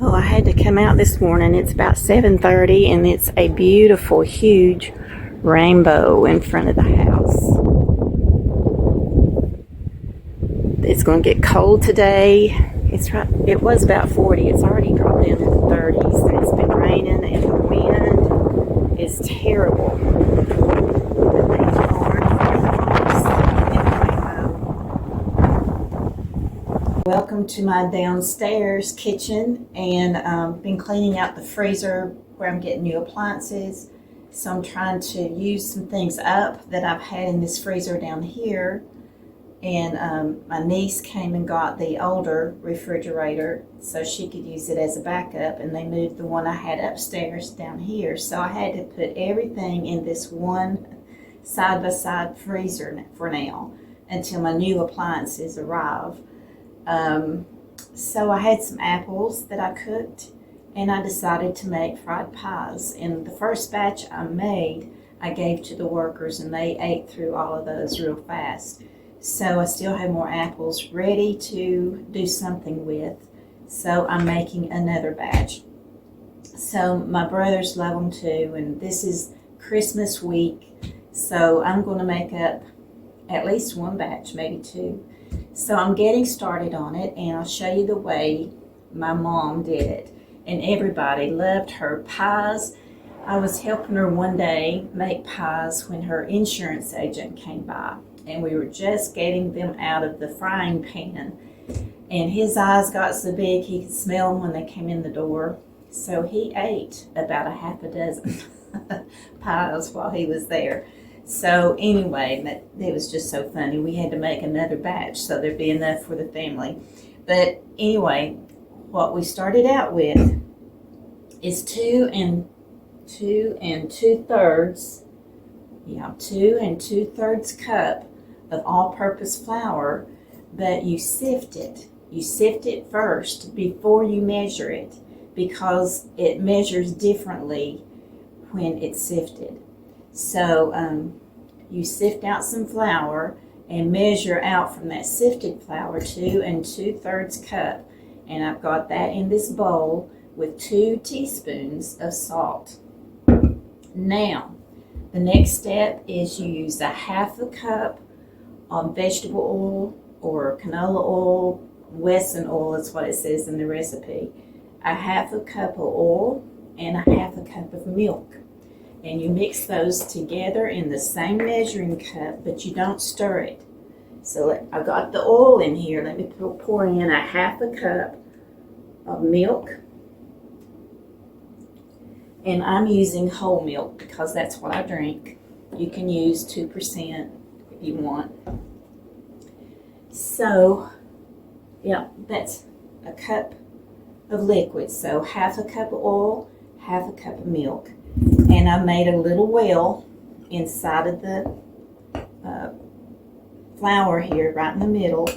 Oh, I had to come out this morning. It's about 7:30 and it's a beautiful, huge rainbow in front of the house. It's going to get cold today. It was about 40. It's already dropped into the 30s and it's been raining and the wind is terrible. Welcome to my downstairs kitchen, and been cleaning out the freezer where I'm getting new appliances. So I'm trying to use some things up that I've had in this freezer down here. And my niece came and got the older refrigerator so she could use it as a backup, and they moved the one I had upstairs down here. So I had to put everything in this one side-by-side freezer for now until my new appliances arrive. So I had some apples that I cooked, and I decided to make fried pies. And the first batch I made, I gave to the workers, and they ate through all of those real fast. So I still have more apples ready to do something with. So I'm making another batch. So my brothers love them too, and this is Christmas week. So I'm going to make up at least one batch, maybe two. So I'm getting started on it, and I'll show you the way my mom did it. And everybody loved her pies. I was helping her one day make pies when her insurance agent came by, and we were just getting them out of the frying pan. And his eyes got so big he could smell them when they came in the door. So he ate about a half a dozen pies while he was there. So anyway, it was just so funny. We had to make another batch so there'd be enough for the family. But anyway, what we started out with is 2 2/3 cup of all-purpose flour, but you sift it. You sift it first before you measure it, because it measures differently when it's sifted. So you sift out some flour and measure out from that sifted flour 2 2/3 cup. And I've got that in this bowl with 2 teaspoons of salt. Now, the next step is you use a half a cup of vegetable oil or canola oil. Wesson oil is what it says in the recipe. A half a cup of oil and a half a cup of milk. And you mix those together in the same measuring cup, but you don't stir it. So I've got the oil in here. Let me pour in a half a cup of milk. And I'm using whole milk because that's what I drink. You can use 2% if you want. So, yeah, that's a cup of liquid. So half a cup of oil, half a cup of milk. And I made a little well inside of the flour here, right in the middle,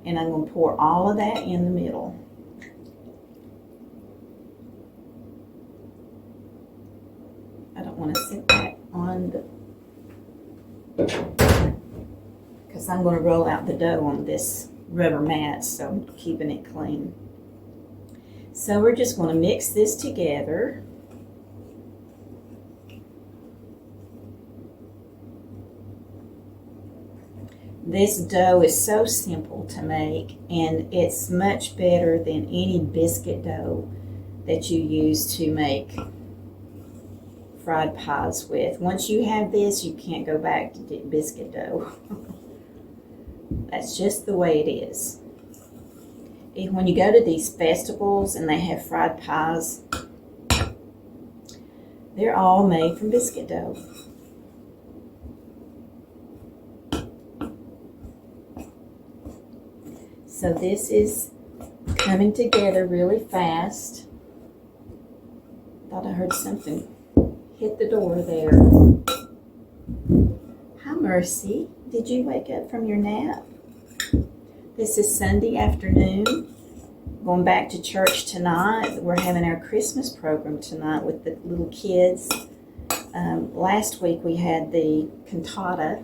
and I'm going to pour all of that in the middle. I don't want to sit that on because I'm going to roll out the dough on this rubber mat, so I'm keeping it clean. So we're just going to mix this together. This dough is so simple to make, and it's much better than any biscuit dough that you use to make fried pies with. Once you have this, you can't go back to biscuit dough. That's just the way it is. When you go to these festivals and they have fried pies, they're all made from biscuit dough. So this is coming together really fast. Thought I heard something hit the door there. Hi, Mercy. Did you wake up from your nap? This is Sunday afternoon. Going back to church tonight. We're having our Christmas program tonight with the little kids. Last week we had the cantata,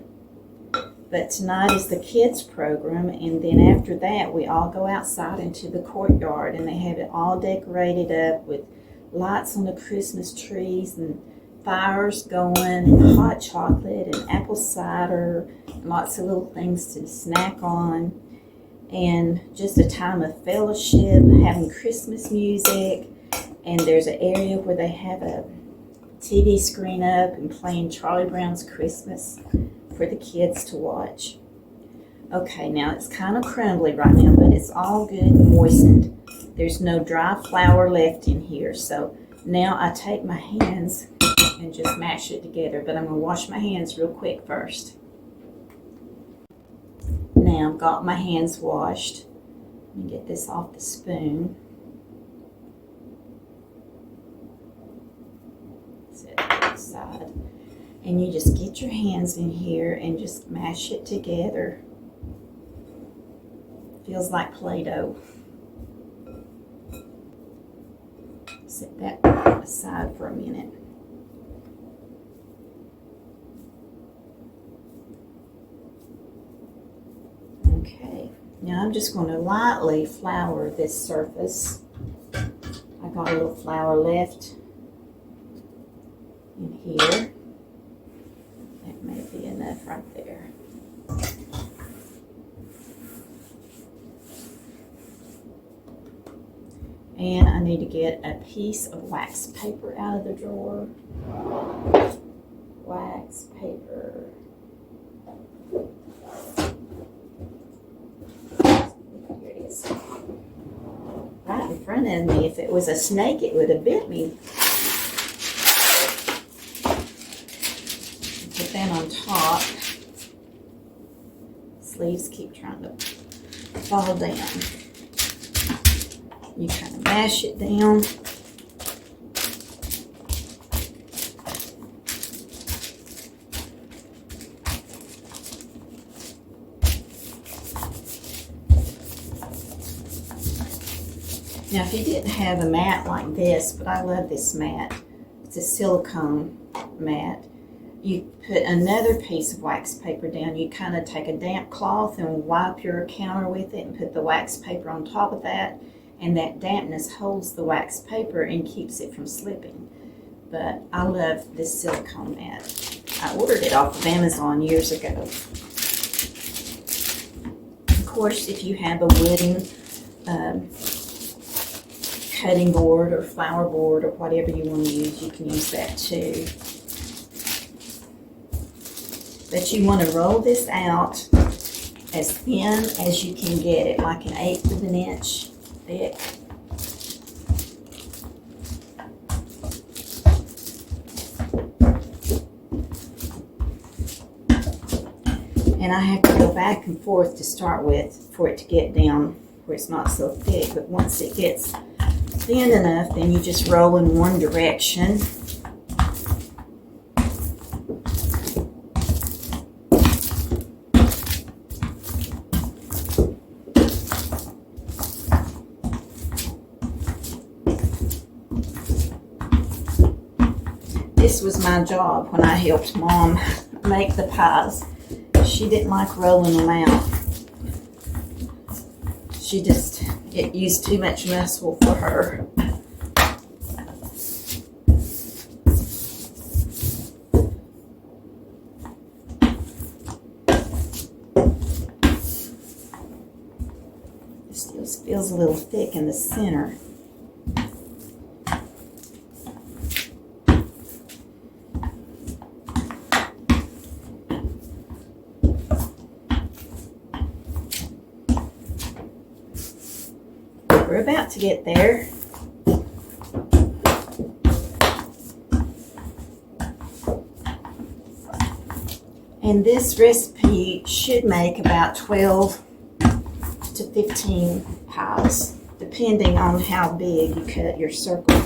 But tonight is the kids program, and then after that we all go outside into the courtyard, and they have it all decorated up with lights on the Christmas trees and fires going and hot chocolate and apple cider and lots of little things to snack on, and just a time of fellowship, having Christmas music. And there's an area where they have a TV screen up and playing Charlie Brown's Christmas for the kids to watch. Okay, now it's kind of crumbly right now, but it's all good and moistened. There's no dry flour left in here, so now I take my hands and just mash it together, but I'm going to wash my hands real quick first. Now I've got my hands washed. Let me get this off the spoon. Set it to the side. And you just get your hands in here and just mash it together. Feels like Play-Doh. Set that aside for a minute. Okay, now I'm just going to lightly flour this surface. I got a little flour left in here. That may be enough right there. And I need to get a piece of wax paper out of the drawer. Wax paper. Here it is. Right in front of me. If it was a snake, it would have bit me. Put that on top. Sleeves keep trying to fall down. You kind of mash it down. Now, if you didn't have a mat like this, but I love this mat, it's a silicone mat. You put another piece of wax paper down. You kind of take a damp cloth and wipe your counter with it and put the wax paper on top of that. And that dampness holds the wax paper and keeps it from slipping. But I love this silicone mat. I ordered it off of Amazon years ago. Of course, if you have a wooden cutting board or flower board or whatever you want to use, you can use that too. But you want to roll this out as thin as you can get it, like 1/8 of an inch thick. And I have to go back and forth to start with for it to get down where it's not so thick. But once it gets thin enough, then you just roll in one direction. This was my job when I helped Mom make the pies. She didn't like rolling them out. It used too much muscle for her. It still feels a little thick in the center. We're about to get there. And this recipe should make about 12 to 15 pies, depending on how big you cut your circle.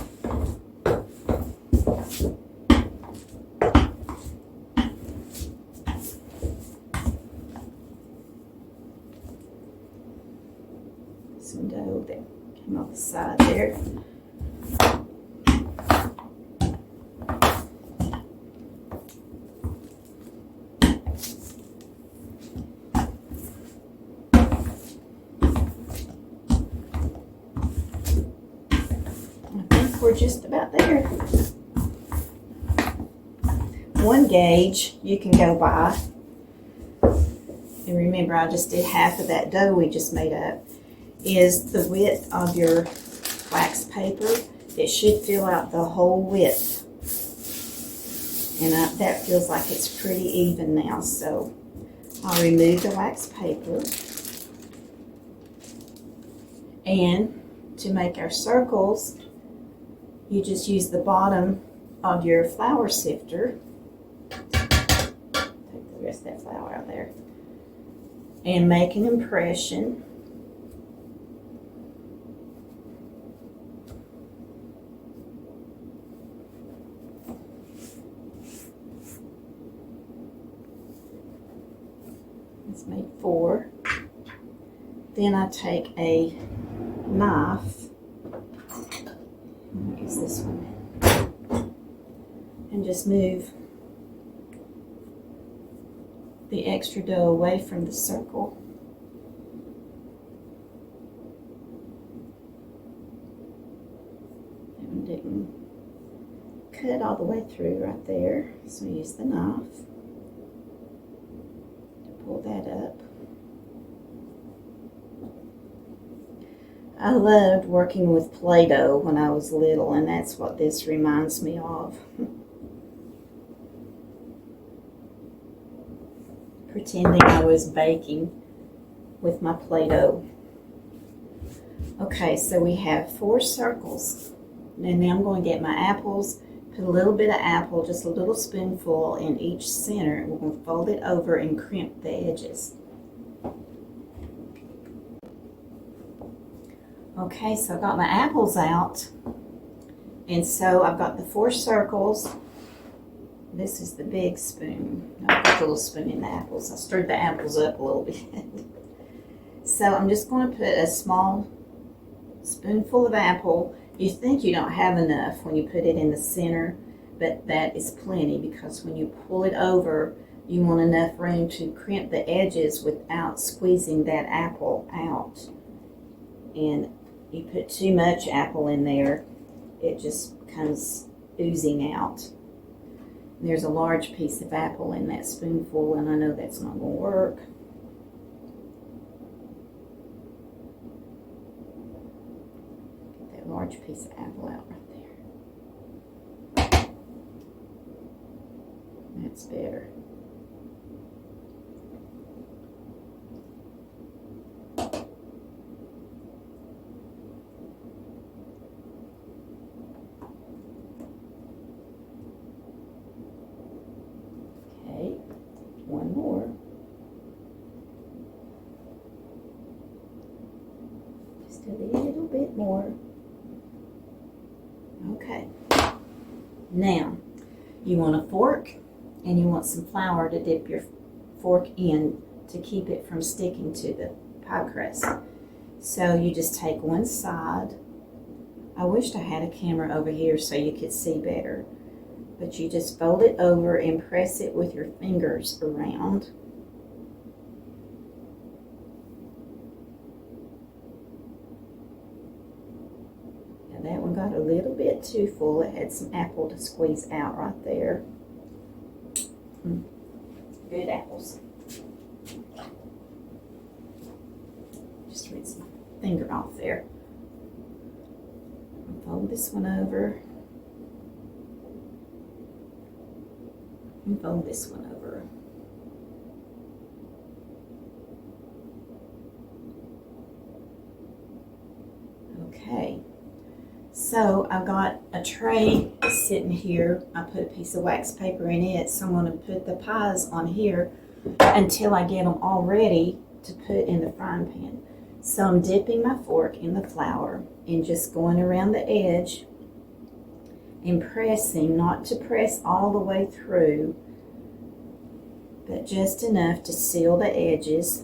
Some dough that came off the side there. we're just about there. One gauge you can go by, and remember I just did half of that dough we just made up, is the width of your wax paper. It should fill out the whole width. And that feels like it's pretty even now, so I'll remove the wax paper. And to make our circles, you just use the bottom of your flour sifter. Take the rest of that flour out there. And make an impression. It's made 4. Then I take a knife, I'll use this one, and just move the extra dough away from the circle. And didn't cut all the way through right there, so use the knife to pull that up. I loved working with Play-Doh when I was little, and that's what this reminds me of. Pretending I was baking with my Play-Doh. Okay, so we have 4 circles. And now I'm going to get my apples, put a little bit of apple, just a little spoonful in each center, and we're going to fold it over and crimp the edges. Okay, so I've got my apples out, and so I've got the 4 circles. This is the big spoon. I'll put the little spoon in the apples. I stirred the apples up a little bit. So I'm just going to put a small spoonful of apple. You think you don't have enough when you put it in the center, but that is plenty, because when you pull it over, you want enough room to crimp the edges without squeezing that apple out. And you put too much apple in there, it just comes oozing out. And there's a large piece of apple in that spoonful, and I know that's not going to work. Get that large piece of apple out right there. That's better. One more. Just a little bit more. Okay. Now, you want a fork, and you want some flour to dip your fork in to keep it from sticking to the pie crust. So you just take one side. I wished I had a camera over here so you could see better. But you just fold it over and press it with your fingers around. Now that one got a little bit too full. It had some apple to squeeze out right there. Good apples. Just rinse my finger off there. Fold this one over. And fold this one over. Okay, so I've got a tray sitting here. I put a piece of wax paper in it, so I'm going to put the pies on here until I get them all ready to put in the frying pan. So I'm dipping my fork in the flour and just going around the edge and pressing, not to press all the way through, but just enough to seal the edges.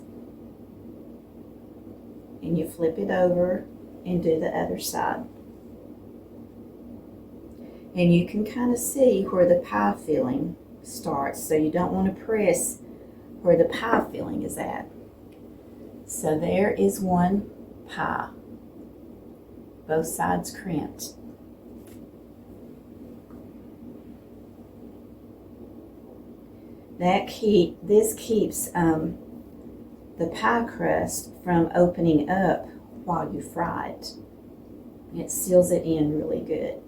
And you flip it over and do the other side. And you can kind of see where the pie filling starts, so you don't want to press where the pie filling is at. So there is one pie, both sides crimped. This keeps the pie crust from opening up while you fry it. It seals it in really good.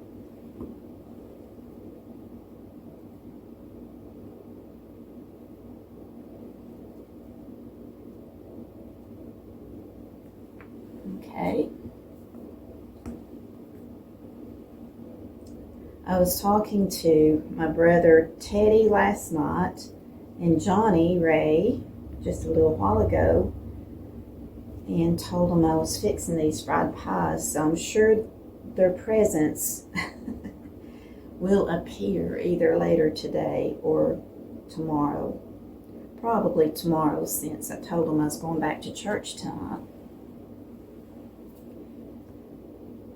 Okay. I was talking to my brother Teddy last night and Johnny Ray just a little while ago, and told them I was fixing these fried pies, so I'm sure their presence will appear either later today or tomorrow. Probably tomorrow, since I told them I was going back to church tonight.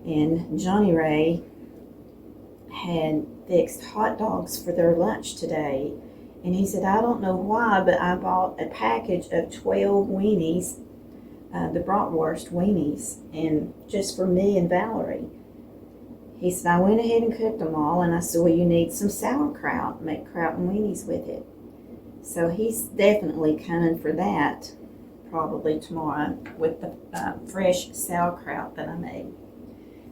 And Johnny Ray had fixed hot dogs for their lunch today, and he said, I don't know why, but I bought a package of 12 weenies, the bratwurst weenies, and just for me and Valerie. He said, I went ahead and cooked them all, and I said, well, you need some sauerkraut, make kraut and weenies with it. So he's definitely coming for that probably tomorrow with the fresh sauerkraut that I made.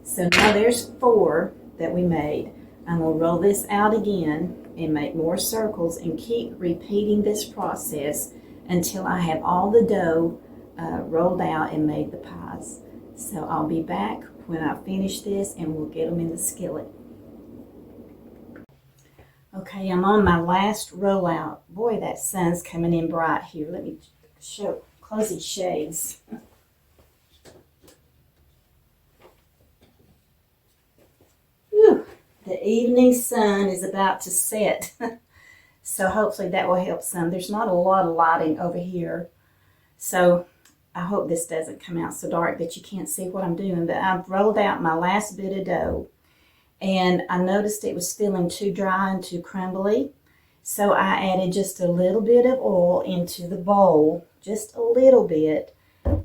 So now there's 4 that we made. I'm going to roll this out again and make more circles and keep repeating this process until I have all the dough rolled out and made the pies. So I'll be back when I finish this and we'll get them in the skillet. Okay, I'm on my last rollout. Boy, that sun's coming in bright here. Let me close these shades. Whew, the evening sun is about to set. So hopefully that will help some. There's not a lot of lighting over here. So I hope this doesn't come out so dark that you can't see what I'm doing. But I've rolled out my last bit of dough, and I noticed it was feeling too dry and too crumbly. So I added just a little bit of oil into the bowl, just a little bit,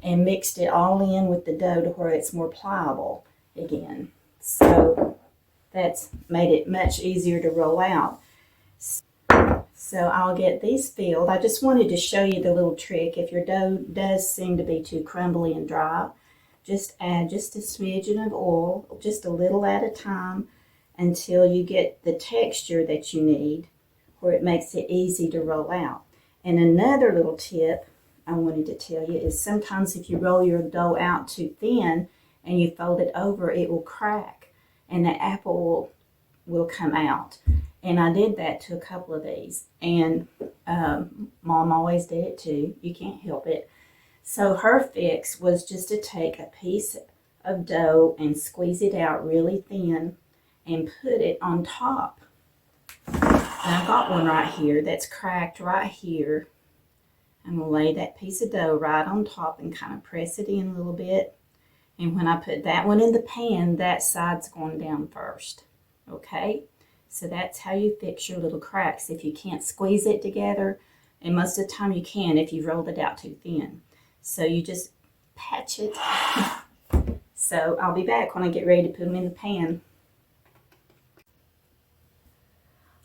and mixed it all in with the dough to where it's more pliable again. So that's made it much easier to roll out. So I'll get these filled. I just wanted to show you the little trick. If your dough does seem to be too crumbly and dry, just add just a smidgen of oil, just a little at a time, until you get the texture that you need, where it makes it easy to roll out. And another little tip I wanted to tell you is sometimes if you roll your dough out too thin and you fold it over, it will crack and the apple will come out. And I did that to a couple of these, and Mom always did it too. You can't help it. So her fix was just to take a piece of dough and squeeze it out really thin and put it on top. And I've got one right here that's cracked right here. I'm going to lay that piece of dough right on top and kind of press it in a little bit. And when I put that one in the pan, that side's going down first. Okay? So that's how you fix your little cracks if you can't squeeze it together. And most of the time you can if you've rolled it out too thin. So you just patch it. So I'll be back when I get ready to put them in the pan.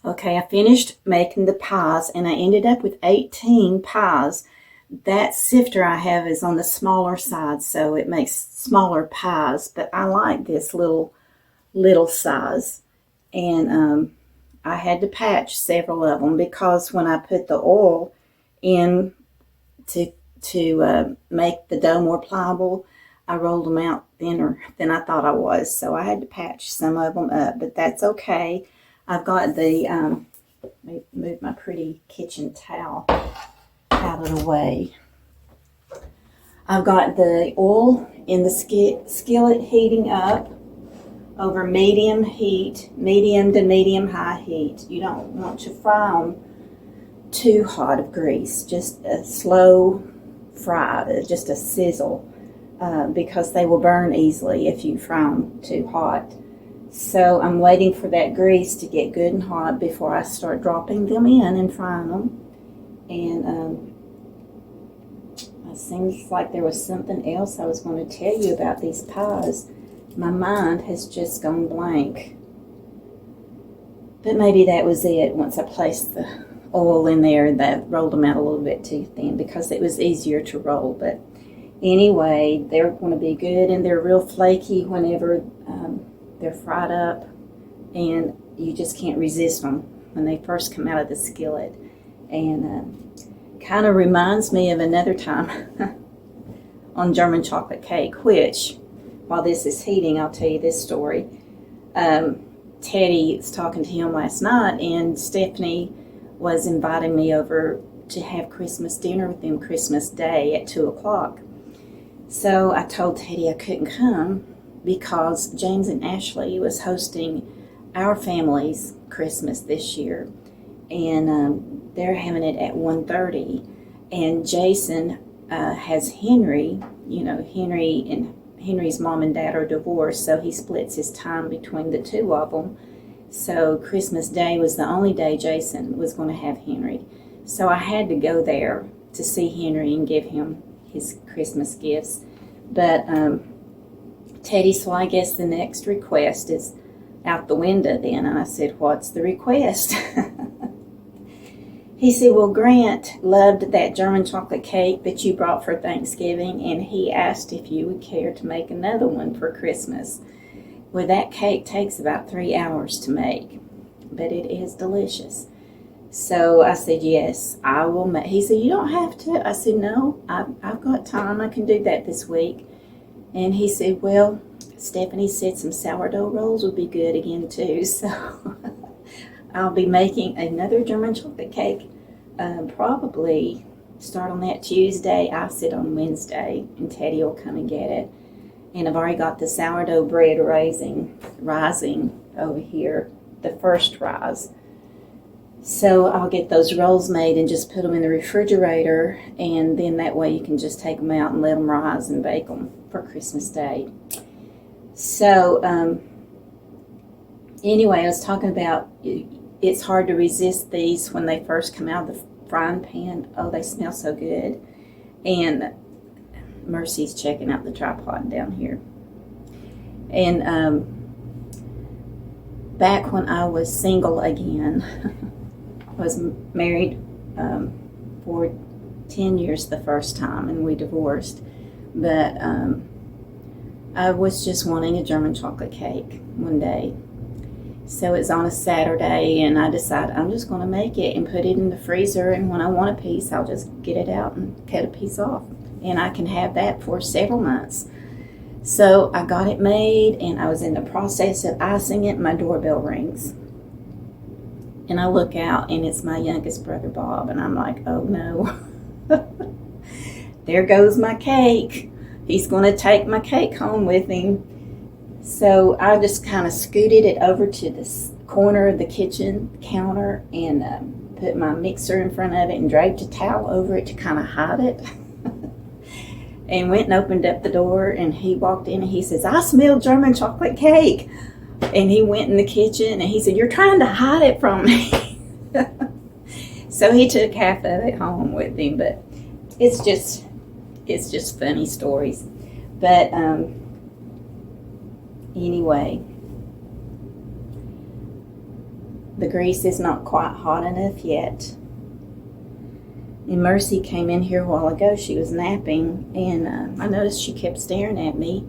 Okay, I finished making the pies and I ended up with 18 pies. That sifter I have is on the smaller side, so it makes smaller pies. But I like this little size. And I had to patch several of them because when I put the oil in to make the dough more pliable, I rolled them out thinner than I thought I was. So I had to patch some of them up, but that's okay. I've got the, let me move my pretty kitchen towel out of the way. I've got the oil in the skillet heating up over medium heat, medium to medium high heat. You don't want to fry them too hot of grease, just a slow fry, just a sizzle, because they will burn easily if you fry them too hot. So I'm waiting for that grease to get good and hot before I start dropping them in and frying them. And it seems like there was something else I was going to tell you about these pies. My mind has just gone blank. But maybe that was it once I placed the oil in there that rolled them out a little bit too thin because it was easier to roll. But anyway, they're going to be good, and they're real flaky whenever they're fried up, and you just can't resist them when they first come out of the skillet. And kind of reminds me of another time on German chocolate cake, which, while this is heating, I'll tell you this story. Teddy was talking to him last night, and Stephanie was inviting me over to have Christmas dinner with them Christmas Day at 2 o'clock. So I told Teddy I couldn't come because James and Ashley was hosting our family's Christmas this year, and they're having it at 1:30. And Jason has Henry. You know, Henry's mom and dad are divorced, so he splits his time between the two of them. So Christmas Day was the only day Jason was going to have Henry. So I had to go there to see Henry and give him his Christmas gifts. But Teddy, so I guess the next request is out the window then. And I said, what's the request? He said, well, Grant loved that German chocolate cake that you brought for Thanksgiving, and he asked if you would care to make another one for Christmas. Well, that cake takes about 3 hours to make, but it is delicious. So I said, yes, I will make. He said, you don't have to. I said, no, I've got time. I can do that this week. And he said, well, Stephanie said some sourdough rolls would be good again too. So I'll be making another German chocolate cake. Probably start on that Tuesday. I sit on Wednesday, and Teddy will come and get it. And I've already got the sourdough bread rising over here, the first rise. So I'll get those rolls made and just put them in the refrigerator, and then that way you can just take them out and let them rise and bake them for Christmas Day. So anyway, I was talking about it's hard to resist these when they first come out of the frying pan. Oh, they smell so good. And Mercy's checking out the tripod down here. And back when I was single again, I was married for 10 years the first time, and we divorced. But I was just wanting a German chocolate cake one day. So it's on a Saturday, and I decided I'm just going to make it and put it in the freezer, and when I want a piece, I'll just get it out and cut a piece off. And I can have that for several months. So I got it made, and I was in the process of icing it, and my doorbell rings. And I look out, and it's my youngest brother, Bob, and I'm like, oh no. There goes my cake. He's going to take my cake home with him. So I just kind of scooted it over to this corner of the kitchen counter and put my mixer in front of it and draped a towel over it to kind of hide it. And went and opened up the door, and he walked in and he says, I smell German chocolate cake. And he went in the kitchen and he said, you're trying to hide it from me. So he took half of it home with him, but it's just funny stories. But anyway, the grease is not quite hot enough yet. And Mercy came in here a while ago. She was napping, and I noticed she kept staring at me.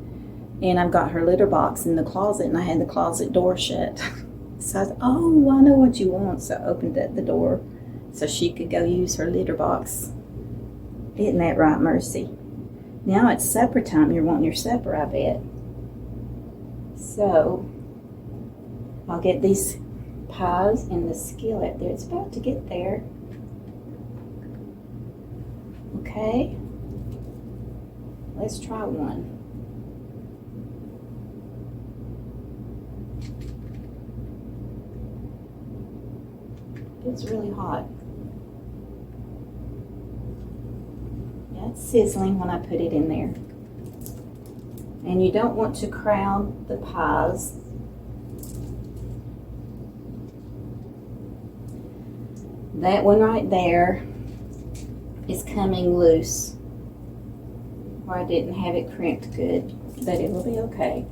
And I've got her litter box in the closet, and I had the closet door shut. So I said, oh, I know what you want. So I opened up the door so she could go use her litter box. Isn't that right, Mercy? Now it's supper time. You're wanting your supper, I bet. So I'll get these pies in the skillet there. It's about to get there. Okay. Let's try one. It's really hot. Yeah, it's sizzling when I put it in there. And you don't want to crowd the pies. That one right there is coming loose, or I didn't have it crimped good, but it will be okay.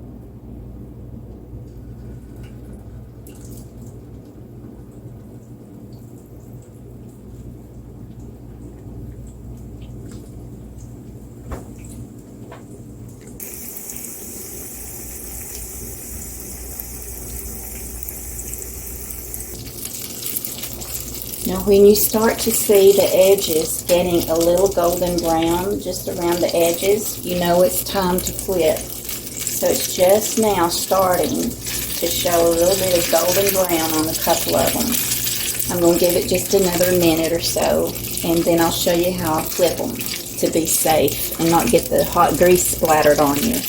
Now when you start to see the edges getting a little golden brown just around the edges, you know it's time to flip. So it's just now starting to show a little bit of golden brown on a couple of them. I'm going to give it just another minute or so, and then I'll show you how I flip them to be safe and not get the hot grease splattered on you.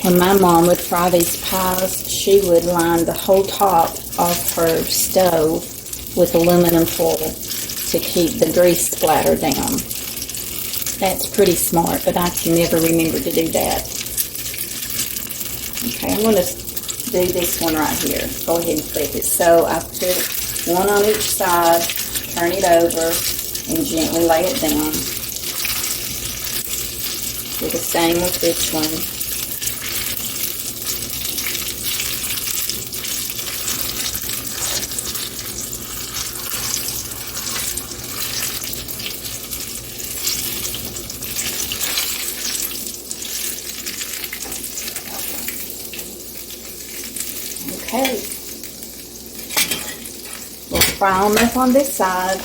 When my mom would fry these pies, she would line the whole top of her stove with aluminum foil to keep the grease splatter down. That's pretty smart, but I can never remember to do that. Okay, I'm going to do this one right here. Go ahead and flip it. So I put one on each side, turn it over, and gently lay it down. Do the same with this one. Okay, we'll fry them up on this side.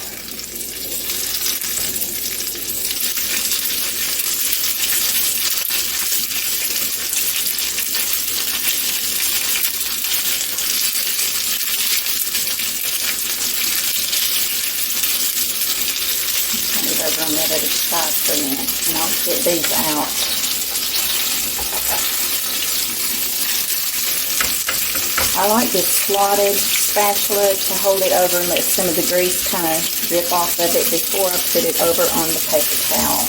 Turn it over on that other side for a minute, and I'll get these out. I like this slotted spatula to hold it over and let some of the grease kind of drip off of it before I put it over on the paper towel.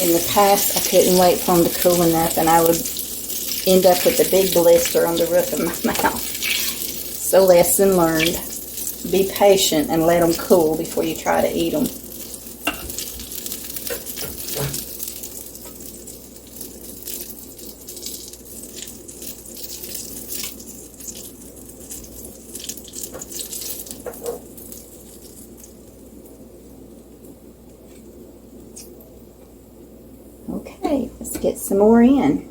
In the past, I couldn't wait for them to cool enough, and I would end up with a big blister on the roof of my mouth. So lesson learned. Be patient and let them cool before you try to eat them. Okay, let's get some more in.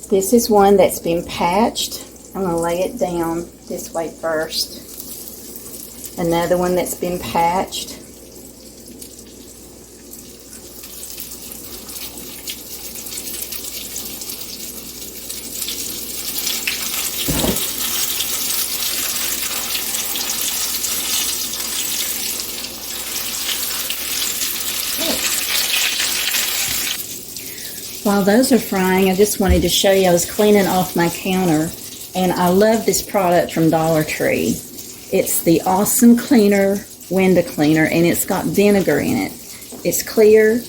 This is one that's been patched. I'm going to lay it down this way first. Another one that's been patched. While those are frying, I just wanted to show you I was cleaning off my counter, and I love this product from Dollar Tree. It's the Awesome Cleaner Window Cleaner, and it's got vinegar in it. It's clear,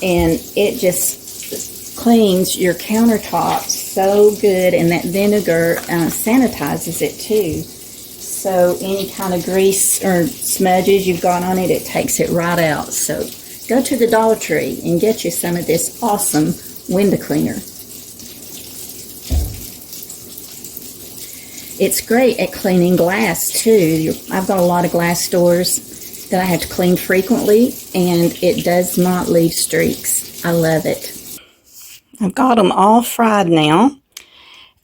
and it just cleans your countertop so good, and that vinegar sanitizes it too. So any kind of grease or smudges you've got on it, it takes it right out. So go to the Dollar Tree and get you some of this awesome window cleaner. It's great at cleaning glass too. I've got a lot of glass doors that I have to clean frequently, and it does not leave streaks. I love it. I've got them all fried now,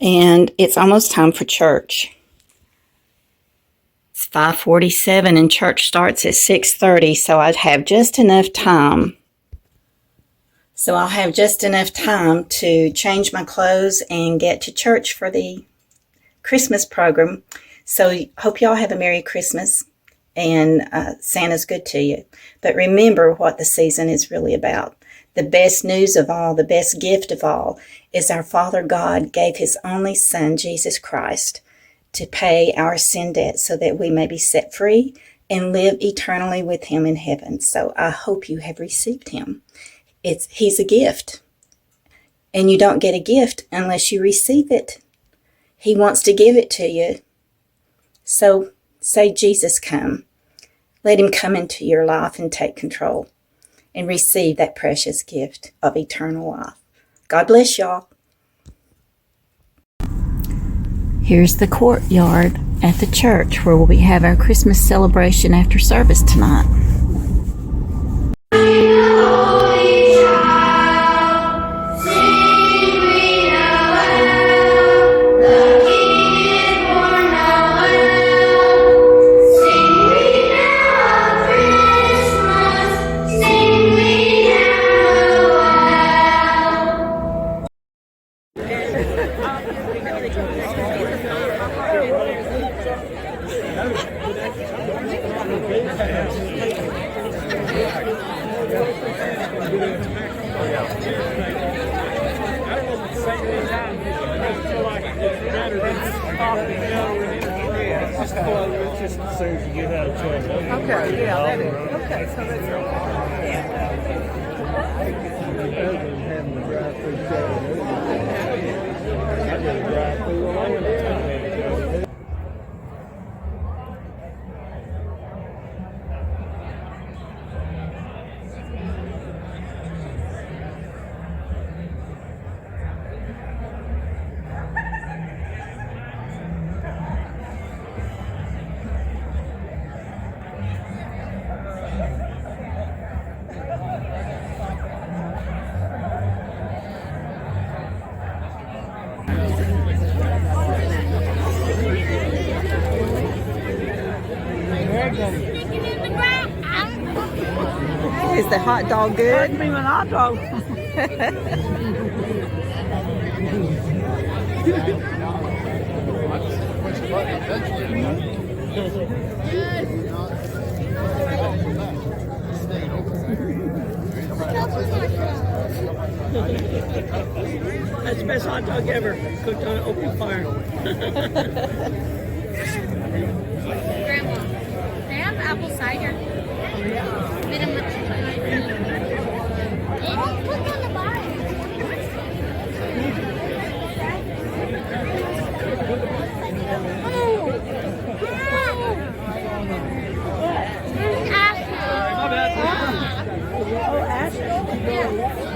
and it's almost time for church. It's 5:47 and church starts at 6:30, so I'd have just enough time. So I'll have just enough time to change my clothes and get to church for the Christmas program. So hope y'all have a Merry Christmas, and Santa's good to you. But remember what the season is really about. The best news of all, the best gift of all, is our Father God gave His only Son, Jesus Christ, to pay our sin debt so that we may be set free and live eternally with Him in heaven. So I hope you have received Him. He's a gift. And you don't get a gift unless you receive it. He wants to give it to you. So say, Jesus, come. Let him come into your life and take control and receive that precious gift of eternal life. God bless y'all. Here's the courtyard at the church where we'll have our Christmas celebration after service tonight. Okay, yeah, that is. Okay, so that's Is the hot dog good? Give me an hot dog. That's the best hot dog ever, cooked on an open fire. Grandma, they have apple cider. Click on the bottom. Oh, Ashley. Yeah.